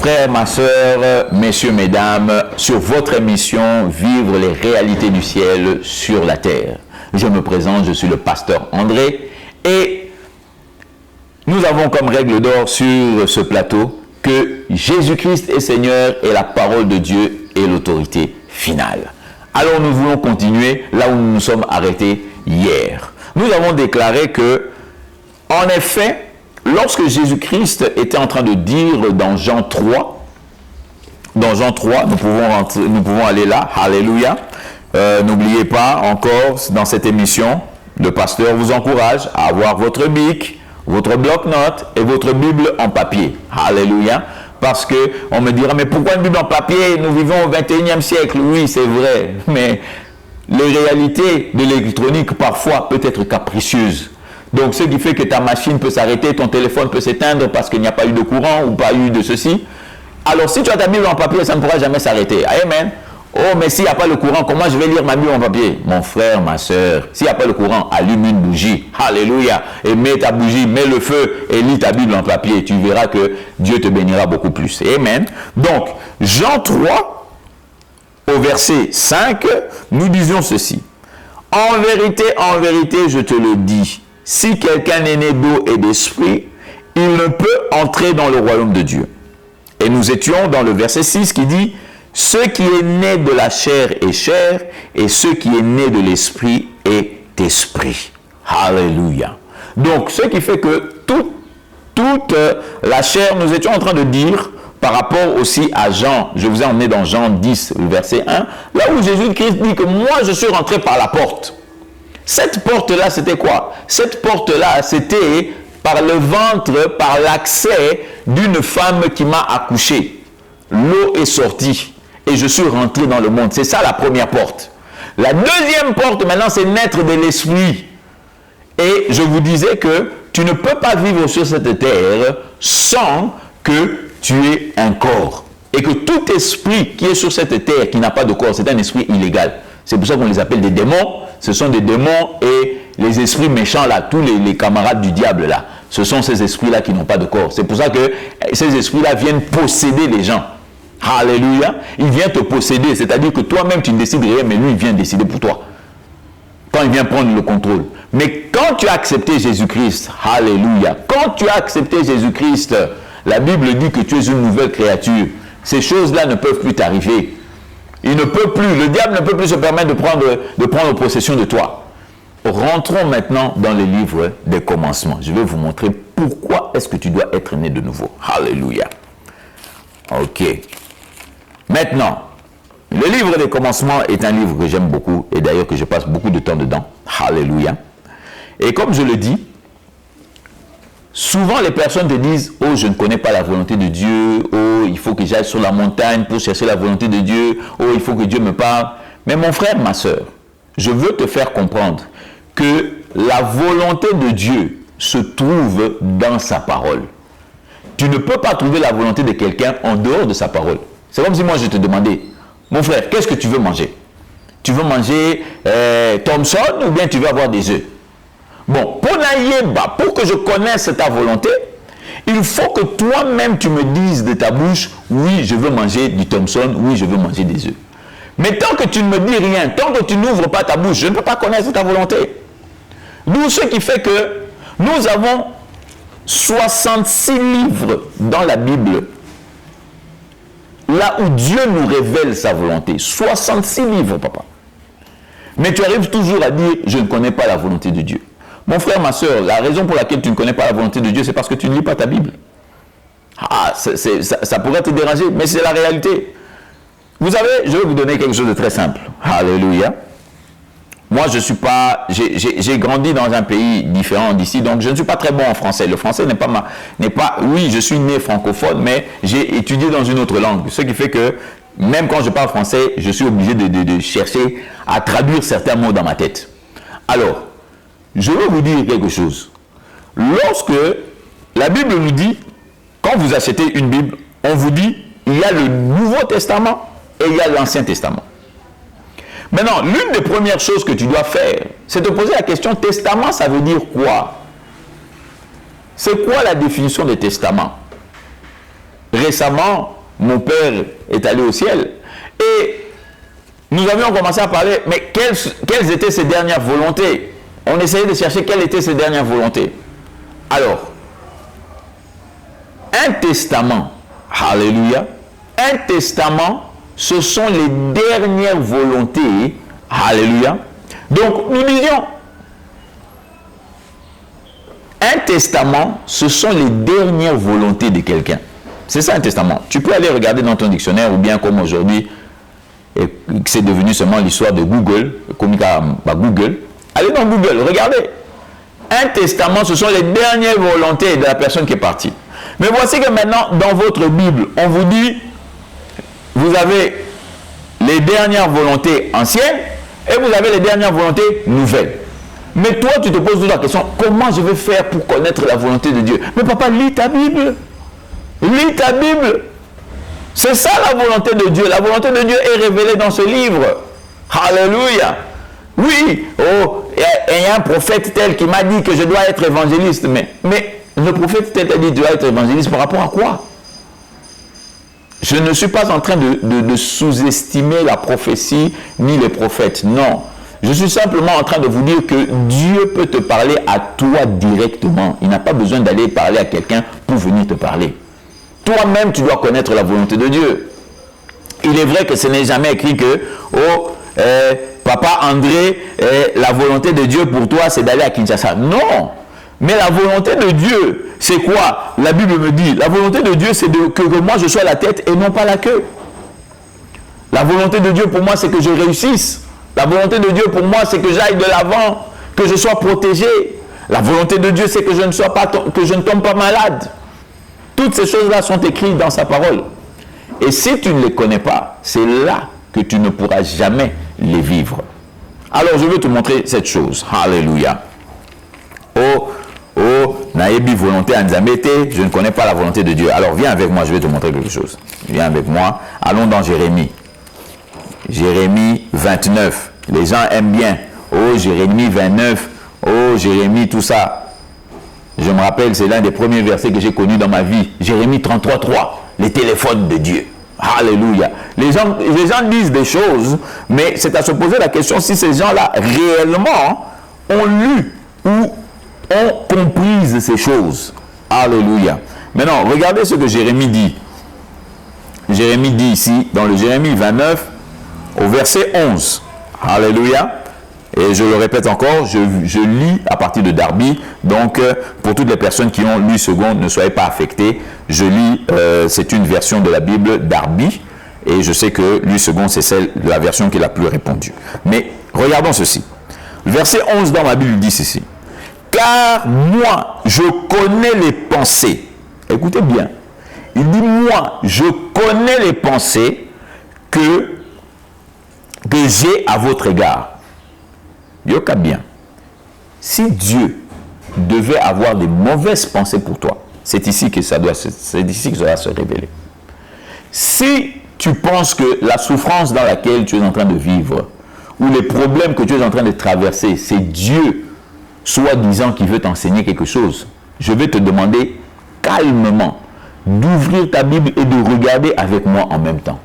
frères, ma soeur, messieurs, mesdames, sur votre émission Vivre les réalités du ciel sur la terre. Je me présente, je suis le pasteur André et nous avons comme règle d'or sur ce plateau que Jésus-Christ est Seigneur et la parole de Dieu est l'autorité finale. Alors nous voulons continuer là où nous nous sommes arrêtés hier. Nous avons déclaré que, en effet, lorsque Jésus-Christ était en train de dire dans Jean 3, nous pouvons aller là, alléluia. N'oubliez pas encore, dans cette émission, le pasteur vous encourage à avoir votre bic, votre bloc-notes et votre Bible en papier. Alléluia. Parce que on me dira, mais pourquoi une Bible en papier? Nous vivons au 21e siècle. Oui, c'est vrai, mais les réalités de l'électronique parfois peut être capricieuses. Donc, ce qui fait que ta machine peut s'arrêter, ton téléphone peut s'éteindre parce qu'il n'y a pas eu de courant ou pas eu de ceci. Alors, si tu as ta Bible en papier, ça ne pourra jamais s'arrêter. Amen. Oh, mais s'il n'y a pas le courant, comment je vais lire ma Bible en papier? Mon frère, ma soeur, s'il n'y a pas le courant, allume une bougie. Alléluia. Et mets ta bougie, mets le feu et lis ta Bible en papier. Tu verras que Dieu te bénira beaucoup plus. Amen. Donc, Jean 3, au verset 5, nous disions ceci. En vérité, je te le dis. Si quelqu'un est né d'eau et d'esprit, il ne peut entrer dans le royaume de Dieu. Et nous étions dans le verset 6 qui dit, ce qui est né de la chair est chair, et ce qui est né de l'esprit est esprit. Alléluia. Donc, ce qui fait que toute la chair, nous étions en train de dire, par rapport aussi à Jean, je vous ai emmené dans Jean 10, verset 1, là où Jésus-Christ dit que moi, je suis rentré par la porte. Cette porte-là, c'était quoi? Cette porte-là, c'était par le ventre, par l'accès d'une femme qui m'a accouché. L'eau est sortie et je suis rentré dans le monde. C'est ça la première porte. La deuxième porte, maintenant, c'est naître de l'esprit. Et je vous disais que tu ne peux pas vivre sur cette terre sans que tu aies un corps. Et que tout esprit qui est sur cette terre, qui n'a pas de corps, c'est un esprit illégal. C'est pour ça qu'on les appelle des démons. Ce sont des démons et les esprits méchants là, tous les camarades du diable là, ce sont ces esprits-là qui n'ont pas de corps. C'est pour ça que ces esprits-là viennent posséder les gens. Alléluia. Il vient te posséder, c'est-à-dire que toi-même tu ne décides rien, mais lui il vient décider pour toi. Quand il vient prendre le contrôle. Mais quand tu as accepté Jésus-Christ, alléluia, quand tu as accepté Jésus-Christ, la Bible dit que tu es une nouvelle créature. Ces choses-là ne peuvent plus t'arriver. Il ne peut plus, le diable ne peut plus se permettre de prendre possession de toi. Rentrons maintenant dans le livre des commencements. Je vais vous montrer pourquoi est-ce que tu dois être né de nouveau. Alléluia. Ok. Maintenant, le livre des commencements est un livre que j'aime beaucoup et d'ailleurs que je passe beaucoup de temps dedans. Alléluia. Et comme je le dis, souvent les personnes te disent « Oh, je ne connais pas la volonté de Dieu. Oh, il faut que j'aille sur la montagne pour chercher la volonté de Dieu. Oh, il faut que Dieu me parle. » Mais mon frère, ma soeur, je veux te faire comprendre que la volonté de Dieu se trouve dans sa parole. Tu ne peux pas trouver la volonté de quelqu'un en dehors de sa parole. C'est comme si moi je te demandais « Mon frère, qu'est-ce que tu veux manger? Tu veux manger Thompson ou bien tu veux avoir des œufs ?» Bon, pour que je connaisse ta volonté, il faut que toi-même tu me dises de ta bouche, oui, je veux manger du Thompson, oui, je veux manger des œufs. Mais tant que tu ne me dis rien, tant que tu n'ouvres pas ta bouche, je ne peux pas connaître ta volonté. D'où ce qui fait que nous avons 66 livres dans la Bible, là où Dieu nous révèle sa volonté. 66 livres, papa. Mais tu arrives toujours à dire, je ne connais pas la volonté de Dieu. Mon frère, ma soeur, la raison pour laquelle tu ne connais pas la volonté de Dieu, c'est parce que tu ne lis pas ta Bible. Ah, ça pourrait te déranger, mais c'est la réalité. Vous savez, je vais vous donner quelque chose de très simple. Alléluia. Moi, je suis pas, j'ai grandi dans un pays différent d'ici, donc je ne suis pas très bon en français. Le français n'est pas, oui, je suis né francophone, mais j'ai étudié dans une autre langue. Ce qui fait que, même quand je parle français, je suis obligé de chercher à traduire certains mots dans ma tête. Alors, je veux vous dire quelque chose. Lorsque la Bible nous dit, quand vous achetez une Bible, on vous dit, il y a le Nouveau Testament et il y a l'Ancien Testament. Maintenant, l'une des premières choses que tu dois faire, c'est de poser la question, testament, ça veut dire quoi? C'est quoi la définition de testament? Récemment, mon Père est allé au ciel. Et nous avions commencé à parler, mais quelles étaient ses dernières volontés? On essayait de chercher quelles étaient ses dernières volontés. Alors, un testament, alléluia, un testament, ce sont les dernières volontés, alléluia. Donc, nous disions, un testament, ce sont les dernières volontés de quelqu'un. C'est ça un testament. Tu peux aller regarder dans ton dictionnaire, ou bien comme aujourd'hui, c'est devenu seulement l'histoire de Google, comme Google. Allez dans Google, regardez. Un testament, ce sont les dernières volontés de la personne qui est partie. Mais voici que maintenant, dans votre Bible, on vous dit, vous avez les dernières volontés anciennes et vous avez les dernières volontés nouvelles. Mais toi, tu te poses toujours la question, comment je vais faire pour connaître la volonté de Dieu? Mais papa, lis ta Bible. Lis ta Bible. C'est ça la volonté de Dieu. La volonté de Dieu est révélée dans ce livre. Alléluia. Oui, oh, il y a un prophète tel qui m'a dit que je dois être évangéliste. Mais le prophète tel a dit que tu dois être évangéliste par rapport à quoi? Je ne suis pas en train de sous-estimer la prophétie ni les prophètes. Non. Je suis simplement en train de vous dire que Dieu peut te parler à toi directement. Il n'a pas besoin d'aller parler à quelqu'un pour venir te parler. Toi-même, tu dois connaître la volonté de Dieu. Il est vrai que ce n'est jamais écrit que Papa André, la volonté de Dieu pour toi, c'est d'aller à Kinshasa. Non. Mais la volonté de Dieu, c'est quoi? La Bible me dit, la volonté de Dieu, c'est que moi je sois la tête et non pas la queue. La volonté de Dieu pour moi, c'est que je réussisse. La volonté de Dieu pour moi, c'est que j'aille de l'avant, que je sois protégé. La volonté de Dieu, c'est que je ne tombe pas malade. Toutes ces choses-là sont écrites dans sa parole. Et si tu ne les connais pas, c'est là que tu ne pourras jamais les vivre. Alors, je veux te montrer cette chose. Alléluia. Oh, naïbi volonté anzamete, je ne connais pas la volonté de Dieu. Alors, viens avec moi, je vais te montrer quelque chose. Viens avec moi. Allons dans Jérémie. Jérémie 29. Les gens aiment bien. Oh, Jérémie 29. Oh, Jérémie, tout ça. Je me rappelle, c'est l'un des premiers versets que j'ai connus dans ma vie. Jérémie 33.3. Les téléphones de Dieu. Alléluia. Les gens disent des choses, mais c'est à se poser la question si ces gens-là réellement ont lu ou ont compris ces choses. Alléluia. Maintenant, regardez ce que Jérémie dit. Jérémie dit ici, dans le Jérémie 29, au verset 11. Alléluia. Et je le répète encore, je lis à partir de Darby. Donc, pour toutes les personnes qui ont lu seconde, ne soyez pas affectés. Je lis, c'est une version de la Bible Darby. Et je sais que lu seconde, c'est la version qui est la plus répandue. Mais regardons ceci. Le verset 11 dans ma Bible dit ceci. Car moi, je connais les pensées. Écoutez bien. Il dit, moi, je connais les pensées que j'ai à votre égard. Yoka bien. Si Dieu devait avoir des mauvaises pensées pour toi, c'est ici que ça doit se révéler. Si tu penses que la souffrance dans laquelle tu es en train de vivre, ou les problèmes que tu es en train de traverser, c'est Dieu, soi-disant, qui veut t'enseigner quelque chose, je vais te demander calmement d'ouvrir ta Bible et de regarder avec moi en même temps.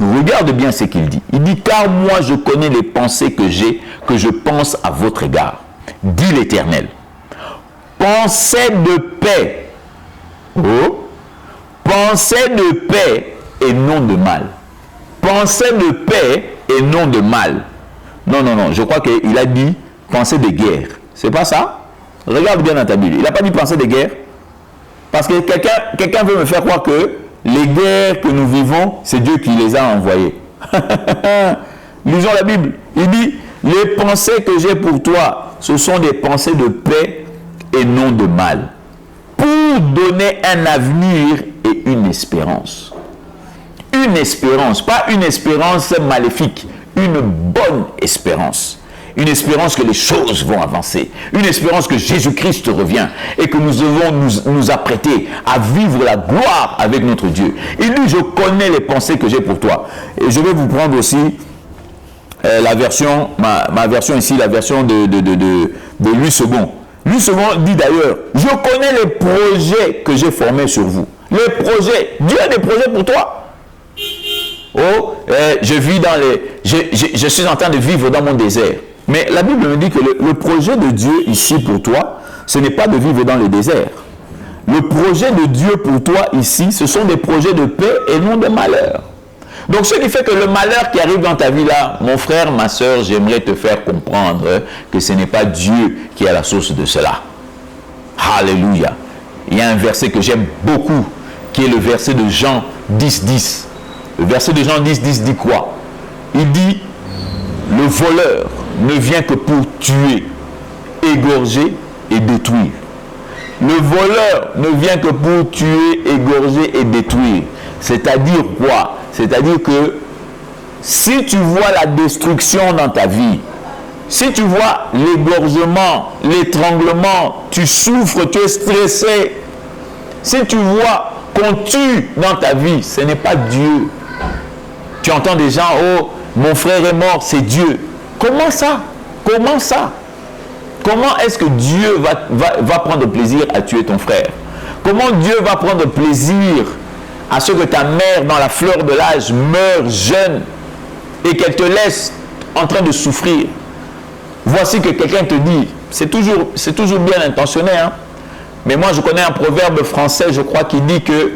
Regarde bien ce qu'il dit. Il dit, car moi je connais les pensées que j'ai, que je pense à votre égard. Dit l'Éternel. Pensez de paix. Oh. Pensez de paix et non de mal. Pensez de paix et non de mal. Non, non, non. Je crois qu'il a dit pensée de guerre. C'est pas ça? Regarde bien dans ta Bible. Il n'a pas dit pensée de guerre. Parce que quelqu'un veut me faire croire que les guerres que nous vivons, c'est Dieu qui les a envoyées. Lisons la Bible. Il dit, les pensées que j'ai pour toi, ce sont des pensées de paix et non de mal. Pour donner un avenir et une espérance. Une espérance, pas une espérance maléfique, une bonne espérance. Une espérance que les choses vont avancer. Une espérance que Jésus-Christ revient et que nous devons nous apprêter à vivre la gloire avec notre Dieu. Il dit, je connais les pensées que j'ai pour toi. Et je vais vous prendre aussi la version, ma version ici, la version de Louis II. Louis II dit d'ailleurs, je connais les projets que j'ai formés sur vous. Les projets, Dieu a des projets pour toi. je vis dans je suis en train de vivre dans mon désert. Mais la Bible me dit que le projet de Dieu ici pour toi, ce n'est pas de vivre dans le désert. Le projet de Dieu pour toi ici, ce sont des projets de paix et non de malheur. Donc ce qui fait que le malheur qui arrive dans ta vie là, mon frère, ma soeur, j'aimerais te faire comprendre que ce n'est pas Dieu qui est à la source de cela. Alléluia. Il y a un verset que j'aime beaucoup, qui est le verset de Jean 10, 10. Le verset de Jean 10, 10 dit quoi? Il dit, le voleur ne vient que pour tuer, égorger et détruire. Le voleur ne vient que pour tuer, égorger et détruire. C'est-à-dire quoi? C'est-à-dire que si tu vois la destruction dans ta vie, si tu vois l'égorgement, l'étranglement, tu souffres, tu es stressé, si tu vois qu'on tue dans ta vie, ce n'est pas Dieu. Tu entends des gens, oh, mon frère est mort, c'est Dieu. Comment ça? Comment ça? Comment est-ce que Dieu va prendre plaisir à tuer ton frère? Comment Dieu va prendre plaisir à ce que ta mère, dans la fleur de l'âge, meure jeune et qu'elle te laisse en train de souffrir? Voici que quelqu'un te dit, c'est toujours bien intentionné, hein? Mais moi je connais un proverbe français, je crois, qui dit que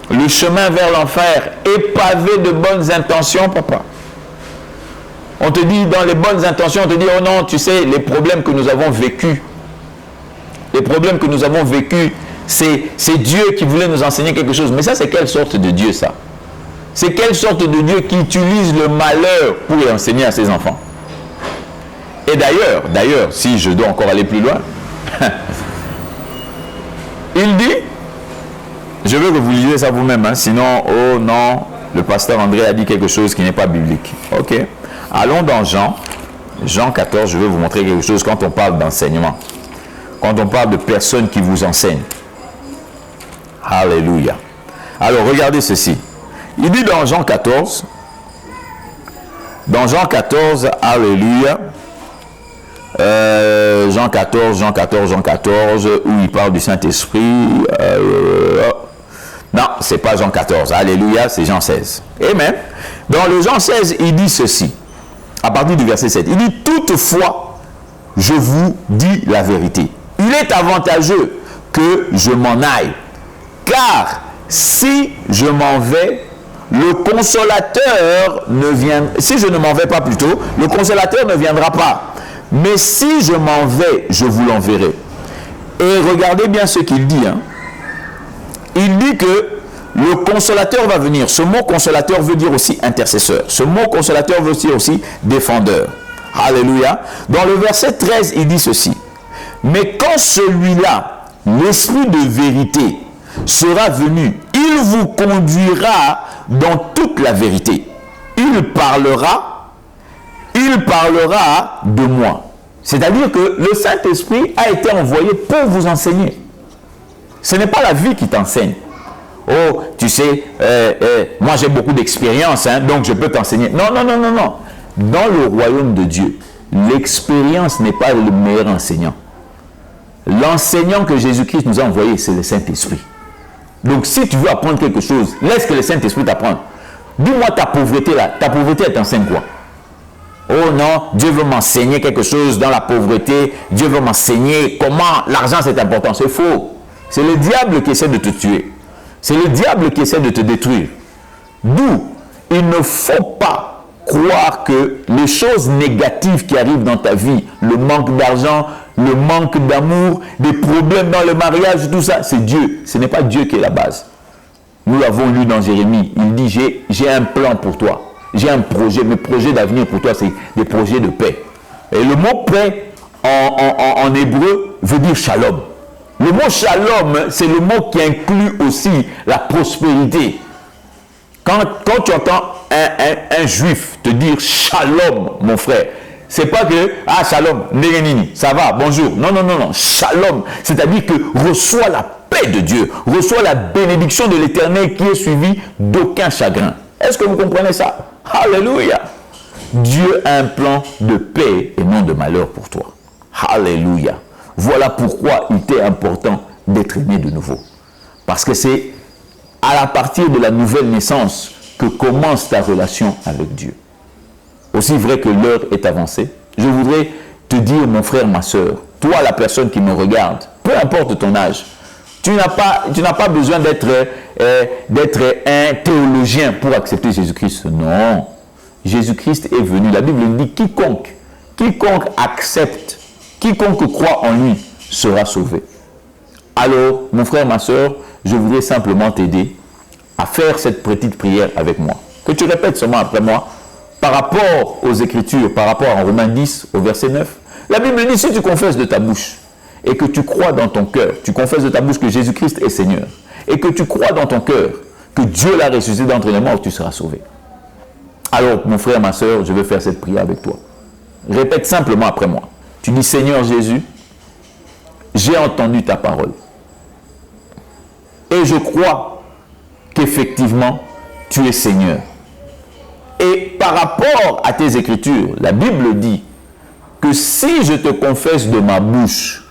le chemin vers l'enfer est pavé de bonnes intentions, papa. On te dit, dans les bonnes intentions, on te dit, oh non, tu sais, les problèmes que nous avons vécus, c'est Dieu qui voulait nous enseigner quelque chose. Mais ça, c'est quelle sorte de Dieu, ça? C'est quelle sorte de Dieu qui utilise le malheur pour enseigner à ses enfants? Et d'ailleurs, si je dois encore aller plus loin, il dit, je veux que vous lisiez ça vous-même, hein, sinon, oh non, le pasteur André a dit quelque chose qui n'est pas biblique. Ok. Allons dans Jean 14, je vais vous montrer quelque chose quand on parle d'enseignement. Quand on parle de personnes qui vous enseignent. Alléluia. Alors, regardez ceci. Il dit dans Jean 14, alléluia, Jean 14, où il parle du Saint-Esprit. Non, c'est pas Jean 14, alléluia, c'est Jean 16. Amen. Dans le Jean 16, il dit ceci, à partir du verset 7. Il dit, toutefois, je vous dis la vérité. Il est avantageux que je m'en aille, car si je m'en vais, le consolateur ne viendra, si je ne m'en vais pas plutôt, le consolateur ne viendra pas. Mais si je m'en vais, je vous l'enverrai. Et regardez bien ce qu'il dit. Hein. Il dit que le consolateur va venir. Ce mot consolateur veut dire aussi intercesseur. Ce mot consolateur veut dire aussi défendeur. Alléluia. Dans le verset 13, il dit ceci. Mais quand celui-là, l'esprit de vérité, sera venu, il vous conduira dans toute la vérité. Il parlera de moi. C'est-à-dire que le Saint-Esprit a été envoyé pour vous enseigner. Ce n'est pas la vie qui t'enseigne. Oh, tu sais, moi j'ai beaucoup d'expérience, hein, donc je peux t'enseigner. Non. Dans le royaume de Dieu, l'expérience n'est pas le meilleur enseignant. L'enseignant que Jésus-Christ nous a envoyé, c'est le Saint-Esprit. Donc si tu veux apprendre quelque chose, laisse que le Saint-Esprit t'apprenne. Dis-moi ta pauvreté là. Ta pauvreté, elle t'enseigne quoi? Oh non, Dieu veut m'enseigner quelque chose dans la pauvreté. Dieu veut m'enseigner comment l'argent c'est important. C'est faux. C'est le diable qui essaie de te tuer. C'est le diable qui essaie de te détruire. D'où il ne faut pas croire que les choses négatives qui arrivent dans ta vie, le manque d'argent, le manque d'amour, des problèmes dans le mariage, tout ça, c'est Dieu. Ce n'est pas Dieu qui est la base. Nous l'avons lu dans Jérémie. Il dit, j'ai un plan pour toi. J'ai un projet. Mes projets d'avenir pour toi, c'est des projets de paix. Et le mot paix, en hébreu, veut dire shalom. Le mot shalom, c'est le mot qui inclut aussi la prospérité. Quand tu entends un juif te dire shalom, mon frère, c'est pas que, ah shalom, nérénini, ça va, bonjour. Non, shalom, c'est-à-dire que reçois la paix de Dieu, reçois la bénédiction de l'Éternel qui est suivie d'aucun chagrin. Est-ce que vous comprenez ça? Alléluia. Dieu a un plan de paix et non de malheur pour toi. Alléluia. Voilà pourquoi il était important d'être né de nouveau. Parce que c'est à la partir de la nouvelle naissance que commence ta relation avec Dieu. Aussi vrai que l'heure est avancée, je voudrais te dire, mon frère, ma soeur, toi la personne qui me regarde, peu importe ton âge, tu n'as pas besoin d'être un théologien pour accepter Jésus-Christ. Non. Jésus-Christ est venu. La Bible dit quiconque accepte, quiconque croit en lui sera sauvé. Alors, mon frère, ma soeur, je voudrais simplement t'aider à faire cette petite prière avec moi. Que tu répètes seulement après moi, par rapport aux Écritures, par rapport à Romains 10, au verset 9. La Bible dit, si tu confesses de ta bouche et que tu crois dans ton cœur, tu confesses de ta bouche que Jésus-Christ est Seigneur, et que tu crois dans ton cœur que Dieu l'a ressuscité d'entre les morts, tu seras sauvé. Alors, mon frère, ma soeur, je veux faire cette prière avec toi. Répète simplement après moi. Tu dis, Seigneur Jésus, j'ai entendu ta parole. Et je crois qu'effectivement, tu es Seigneur. Et par rapport à tes Écritures, la Bible dit que si je te confesse de ma bouche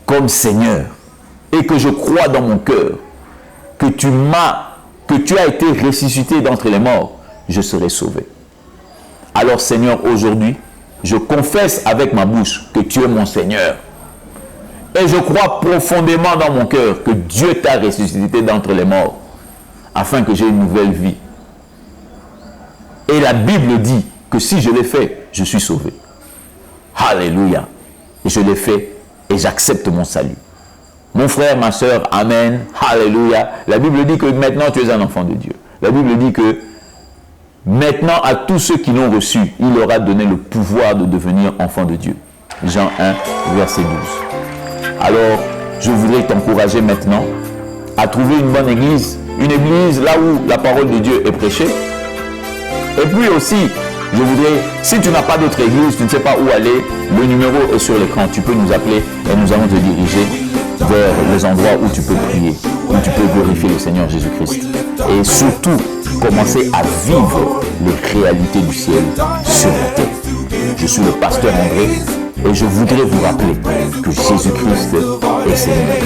comme Seigneur et que je crois dans mon cœur que tu as été ressuscité d'entre les morts, je serai sauvé. Alors Seigneur, aujourd'hui, je confesse avec ma bouche que tu es mon Seigneur. Et je crois profondément dans mon cœur que Dieu t'a ressuscité d'entre les morts afin que j'ai une nouvelle vie. Et la Bible dit que si je l'ai fait, je suis sauvé. Alléluia. Et je l'ai fait et j'accepte mon salut. Mon frère, ma soeur, amen. Alléluia. La Bible dit que maintenant tu es un enfant de Dieu. La Bible dit que maintenant à tous ceux qui l'ont reçu, il leur a donné le pouvoir de devenir enfants de Dieu. Jean 1, verset 12. Alors, je voudrais t'encourager maintenant à trouver une bonne église, une église là où la parole de Dieu est prêchée. Et puis aussi, je voudrais, si tu n'as pas d'autre église, tu ne sais pas où aller, le numéro est sur l'écran, tu peux nous appeler et nous allons te diriger vers les endroits où tu peux prier, où tu peux glorifier le Seigneur Jésus-Christ. Et surtout, commencer à vivre les réalités du ciel sur la terre. Je suis le pasteur André et je voudrais vous rappeler que Jésus-Christ est Seigneur.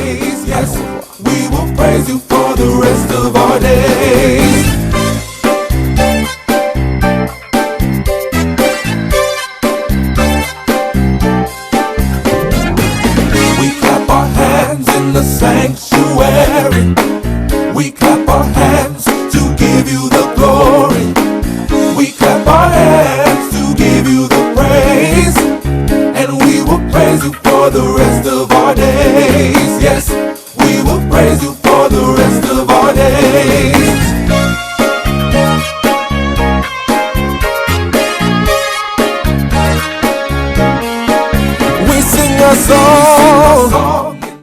The sanctuary, we clap our hands to give you the glory. We clap our hands to give you the praise, and we will praise you for the rest of our days. Yes, we will praise you for